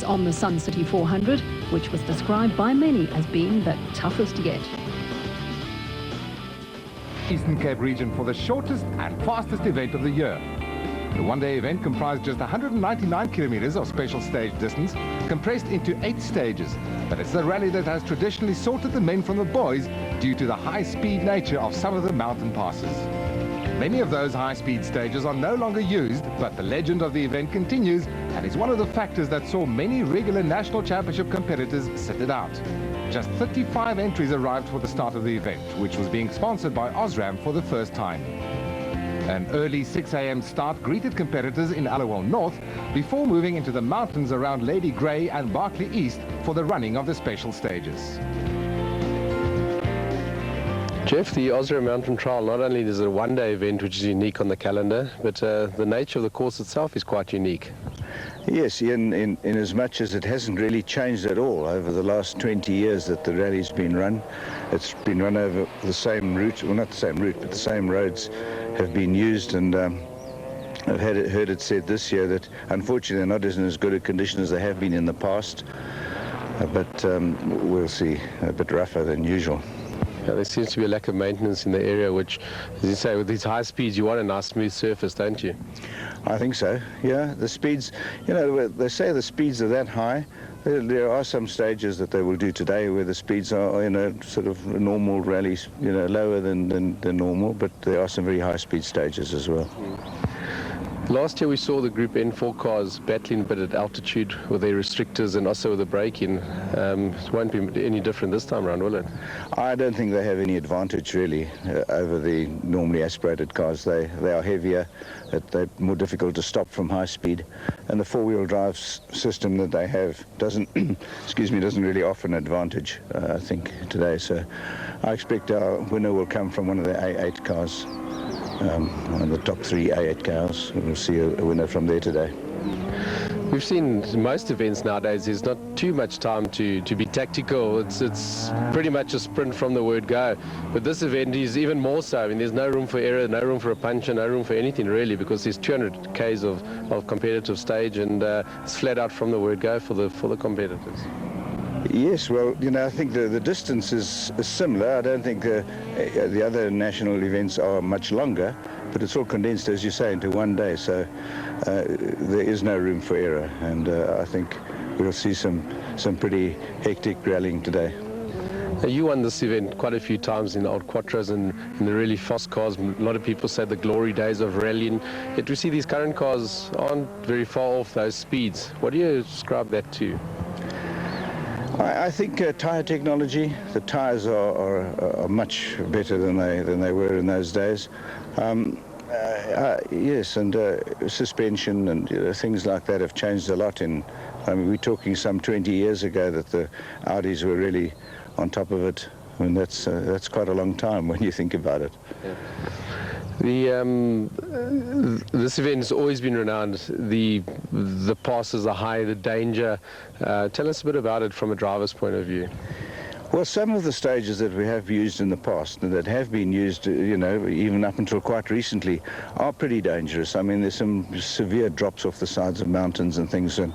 on the Sun City 400, which was described by many as being the toughest yet. Eastern Cape region for the shortest and fastest event of the year. The one-day event comprised just 199 kilometers of special stage distance, compressed into 8 stages. But it's the rally that has traditionally sorted the men from the boys due to the high-speed nature of some of the mountain passes. Many of those high-speed stages are no longer used, but the legend of the event continues and is one of the factors that saw many regular national championship competitors sit it out. Just 35 entries arrived for the start of the event, which was being sponsored by Osram for the first time. An early 6 a.m. start greeted competitors in Allowale North before moving into the mountains around Lady Grey and Barkly East for the running of the special stages. Jeff, the Osram Mountain Trial, not only is it a one-day event which is unique on the calendar, but the nature of the course itself is quite unique. Yes, in as much as it hasn't really changed at all over the last 20 years that the rally's been run. It's been run over the same route, well, not the same route, but the same roads have been used, and I've heard it said this year that unfortunately they're not in as good a condition as they have been in the past, but we'll see, a bit rougher than usual. Yeah, there seems to be a lack of maintenance in the area, which, as you say, with these high speeds, you want a nice smooth surface, don't you? I think so, yeah. The speeds, you know, they say the speeds are that high. There are some stages that they will do today where the speeds are, you know, sort of normal rallies, you know, lower than normal, but there are some very high speed stages as well. Last year we saw the Group N4 cars battling a bit at altitude with their restrictors and also with the braking. It won't be any different this time around, will it? I don't think they have any advantage really over the normally aspirated cars. They are heavier, they're more difficult to stop from high speed, and the four-wheel drive system that they have doesn't doesn't really offer an advantage, I think, today. So I expect our winner will come from one of the A8 cars. One of the top 3 A8 cars. We'll see a winner from there today. We've seen most events nowadays, there's not too much time to be tactical. It's pretty much a sprint from the word go. But this event is even more so. I mean, there's no room for error, no room for a puncher, no room for anything really, because there's 200 k's of competitive stage, and it's flat out from the word go for the competitors. Yes, well, you know, I think the distance is similar. I don't think the other national events are much longer, but it's all condensed, as you say, into one day. So there is no room for error, and I think we'll see some pretty hectic rallying today. Now, you won this event quite a few times in the old Quattros and in the really fast cars. A lot of people say the glory days of rallying. Yet we see these current cars aren't very far off those speeds. What do you ascribe that to? I think tyre technology. The tyres are much better than they were in those days. Yes, and suspension and things like that have changed a lot. I mean, we're talking some 20 years ago that the Audis were really on top of it. I mean, that's quite a long time when you think about it. Yeah. This event has always been renowned. The passes are high, the danger. Tell us a bit about it from a driver's point of view. Well, some of the stages that we have used in the past and that have been used, you know, even up until quite recently, are pretty dangerous. I mean, there's some severe drops off the sides of mountains and things, and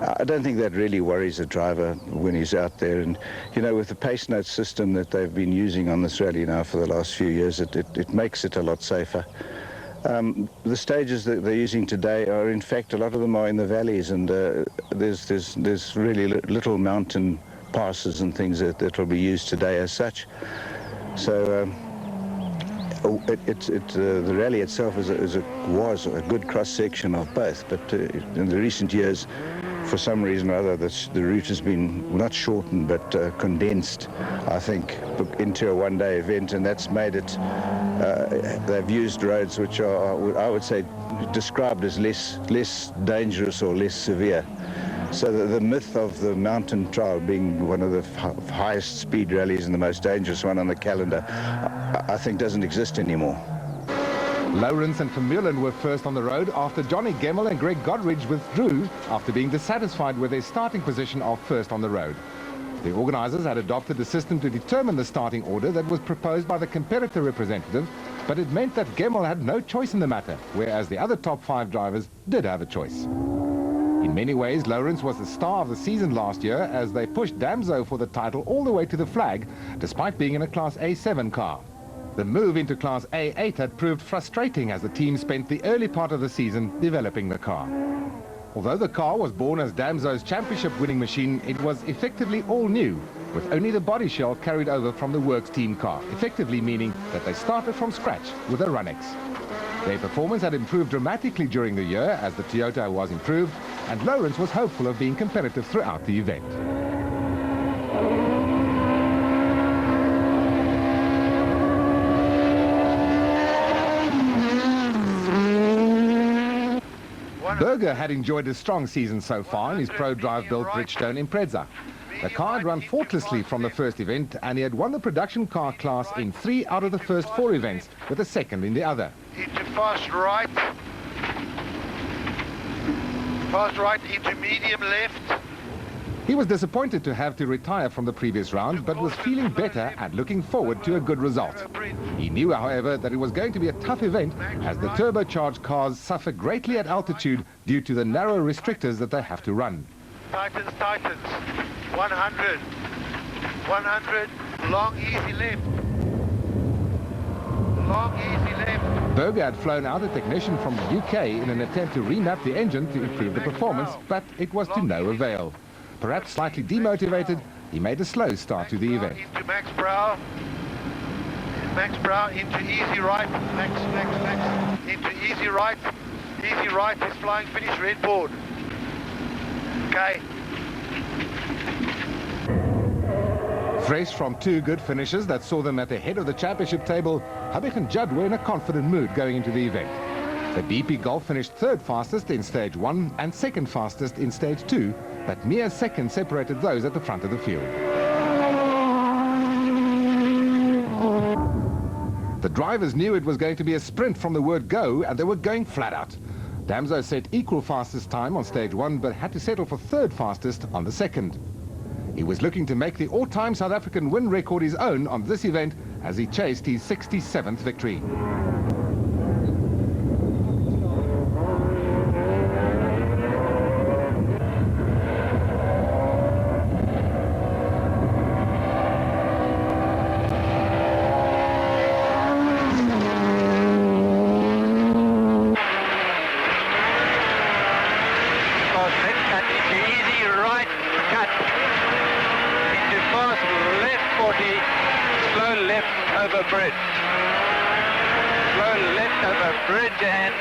I don't think that really worries a driver when he's out there. And, you know, with the pace note system that they've been using on this rally now for the last few years, it makes it a lot safer. The stages that they're using today are, in fact, a lot of them are in the valleys, and there's really little mountain passes and things that will be used today as such. So the rally itself was a good cross-section of both, but in the recent years, for some reason or other, the route has been not shortened but condensed, I think, into a one-day event, and that's made it, they've used roads which are, I would say, described as less dangerous or less severe. So the myth of the mountain trial being one of the highest speed rallies and the most dangerous one on the calendar, I think doesn't exist anymore. Lawrence and Vermeulen were first on the road after Johnny Gemmell and Greg Godridge withdrew after being dissatisfied with their starting position of first on the road. The organisers had adopted a system to determine the starting order that was proposed by the competitor representative, but it meant that Gemmell had no choice in the matter, whereas the other top 5 drivers did have a choice. In many ways, Lawrence was the star of the season last year as they pushed Damso for the title all the way to the flag, despite being in a Class A7 car. The move into Class A8 had proved frustrating as the team spent the early part of the season developing the car. Although the car was born as Damso's championship-winning machine, it was effectively all new, with only the body shell carried over from the Works team car, effectively meaning that they started from scratch with a Runix. Their performance had improved dramatically during the year as the Toyota was improved, and Lawrence was hopeful of being competitive throughout the event. Berger had enjoyed a strong season so far in his pro-drive-built Bridgestone Impreza. The car had run faultlessly from the first event, and he had won the production car class in 3 out of the first 4 events, with a second in the other. Into fast right into medium left. He was disappointed to have to retire from the previous round, but was feeling better and looking forward to a good result. He knew, however, that it was going to be a tough event as the turbocharged cars suffer greatly at altitude due to the narrow restrictors that they have to run. Tightens, 100, long easy left, Berger had flown out a technician from the UK in an attempt to remap the engine to improve the performance, but it was to no avail. Perhaps slightly demotivated, he made a slow start to the event. Into Max Brow into easy right, Max, into easy right, he's flying finish, red board. Okay. Fresh from 2 good finishes that saw them at the head of the championship table, Habig and Judd were in a confident mood going into the event. The DP Golf finished 3rd fastest in stage 1 and 2nd fastest in stage 2, but mere seconds separated those at the front of the field. The drivers knew it was going to be a sprint from the word go, and they were going flat out. Damso set equal fastest time on stage 1, but had to settle for 3rd fastest on the 2nd. He was looking to make the all-time South African win record his own on this event as he chased his 67th victory. And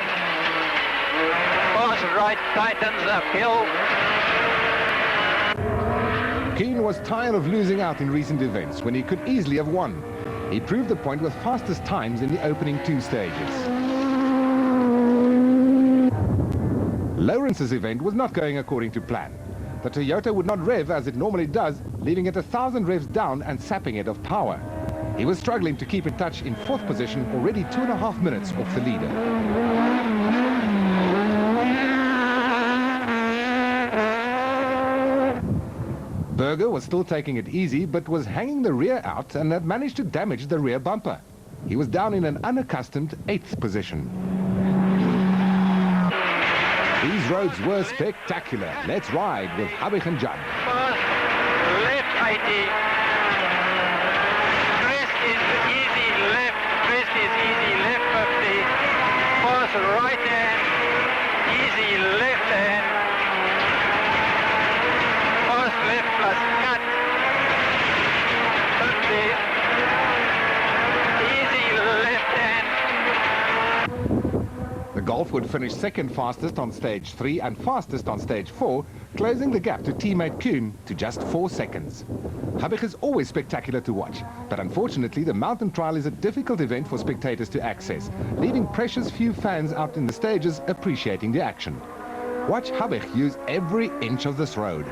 fast right tightens uphill. Kuhn was tired of losing out in recent events when he could easily have won. He proved the point with fastest times in the opening 2 stages. Lawrence's event was not going according to plan. The Toyota would not rev as it normally does, leaving it 1,000 revs down and sapping it of power. He was struggling to keep in touch in 4th position, already 2.5 minutes off the leader. Berger was still taking it easy, but was hanging the rear out and had managed to damage the rear bumper. He was down in an unaccustomed 8th position. These roads were spectacular. Let's ride with Habig and Judd. Left 80. Right hand, easy left hand, fast left plus cut, 50, easy left hand. The Golf would finish 2nd fastest on stage 3 and fastest on stage 4, closing the gap to teammate Kuhn to just 4 seconds. Habig is always spectacular to watch, but unfortunately the mountain trial is a difficult event for spectators to access, leaving precious few fans out in the stages appreciating the action. Watch Habig use every inch of this road.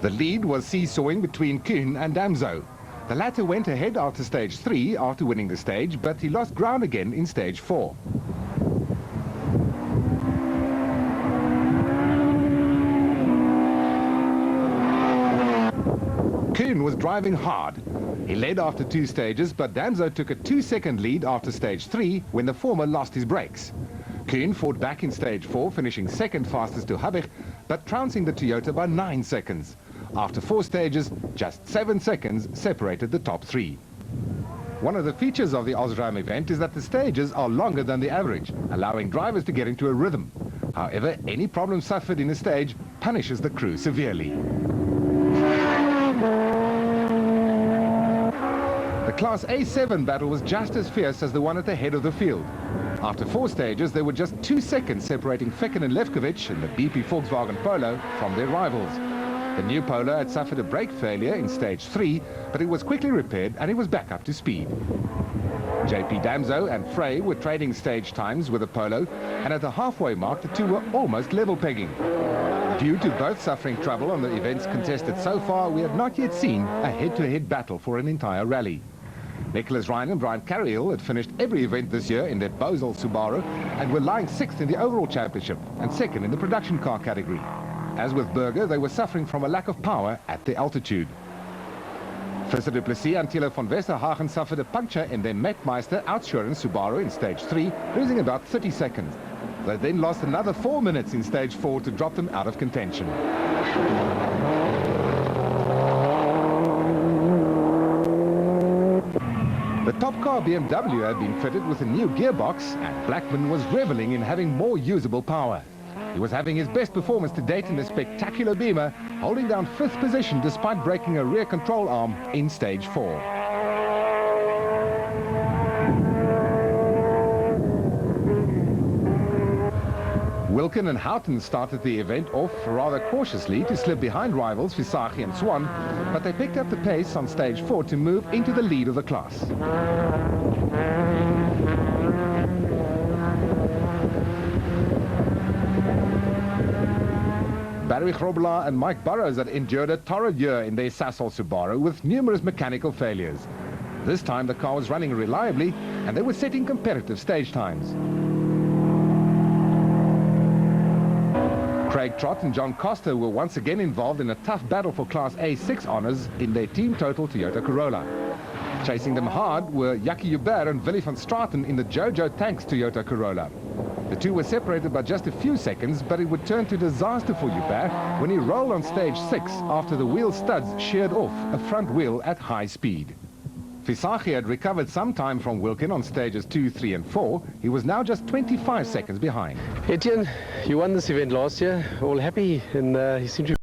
The lead was seesawing between Kuhn and Damso. The latter went ahead after stage 3 after winning the stage, but he lost ground again in stage 4. Kuhn was driving hard. He led after 2 stages, but Damso took a 2-second lead after stage 3 when the former lost his brakes. Kuhn fought back in stage 4, finishing second fastest to Habich, but trouncing the Toyota by 9 seconds. After 4 stages, just 7 seconds separated the top 3. One of the features of the Osram event is that the stages are longer than the average, allowing drivers to get into a rhythm. However, any problem suffered in a stage punishes the crew severely. The Class A7 battle was just as fierce as the one at the head of the field. After 4 stages, there were just 2 seconds separating Fecken and Lefkovic in the BP Volkswagen Polo from their rivals. The new Polo had suffered a brake failure in stage 3, but it was quickly repaired and it was back up to speed. JP Damso and Frey were trading stage times with the Polo, and at the halfway mark, the two were almost level pegging. Due to both suffering trouble on the events contested so far, we have not yet seen a head-to-head battle for an entire rally. Nicholas Ryan and Brian Carriel had finished every event this year in their Bosel Subaru and were lying 6th in the overall championship and 2nd in the production car category. As with Berger, they were suffering from a lack of power at the altitude. Visser du Plessis and Thilo von Westerhagen suffered a puncture in their Metmeister Outsurance Subaru in stage 3, losing about 30 seconds. They then lost another 4 minutes in stage 4 to drop them out of contention. The top car BMW had been fitted with a new gearbox, and Blackman was reveling in having more usable power. He was having his best performance to date in the spectacular Beamer, holding down 5th position despite breaking a rear control arm in stage 4. Wilken and Houghton started the event off rather cautiously to slip behind rivals Visagie and Swan, but they picked up the pace on stage 4 to move into the lead of the class. Barry Grobelaar and Mike Burrows had endured a torrid year in their Sasol Subaru with numerous mechanical failures. This time the car was running reliably and they were setting competitive stage times. Craig Trott and John Costa were once again involved in a tough battle for Class A6 honours in their Team Total Toyota Corolla. Chasing them hard were Jackie Hubert and Willy van Straten in the Jojo Tanks Toyota Corolla. The two were separated by just a few seconds, but it would turn to disaster for Hubert when he rolled on stage 6 after the wheel studs sheared off a front wheel at high speed. Visagie had recovered some time from Wilken on stages 2, 3 and 4. He was now just 25 seconds behind. Etienne, you won this event last year. All happy, and he seemed to